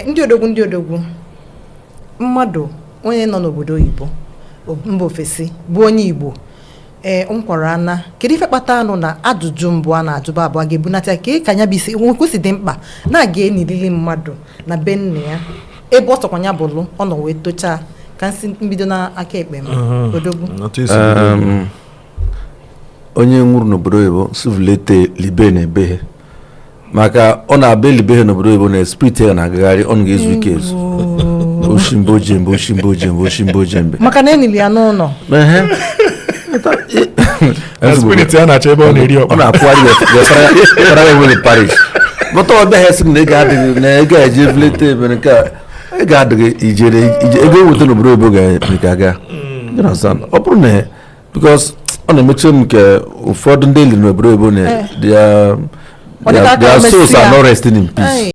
ndị odogwu mmadụ onye nọ n'obodo oyibo mba ofesi bụ onye Igbo nkwara ana kedu ife kpata anụ na ajụjụ mbụ a na-ajụba abụọ ga-ebunata ka anya bụ isi nkwụsị dị mkpa na-aga enilili mmadụ na be nne ya ebe ọ sọkwanya bụlụ ọ nọ wee tocha ka nsị mbido n'aka ekpe m odogwu onye nwụrụ n'obodo oyibo sivulete libe na-ebeghe maka ọ na-abịa libe n'obodo oyibo na spirit ya na-agagharị ọ ga-ezu ike ezu oshimbo jembe maka na enili ya n'ụlọ spirit ya na-achọ ebe ọ na-eri ọkpa ọ na-apụgharị ya nwere parish bọta ọ bịaghị sị na ego adịghị na ego eje vulete ebe nke ego adịghị ijere ego eweta n'obodo oyibo ga-aga ọ bụrụ na because ọ na-emechi m nke ụfọdụ ndị eli n'obodo oyibo na their souls are not resting in peace.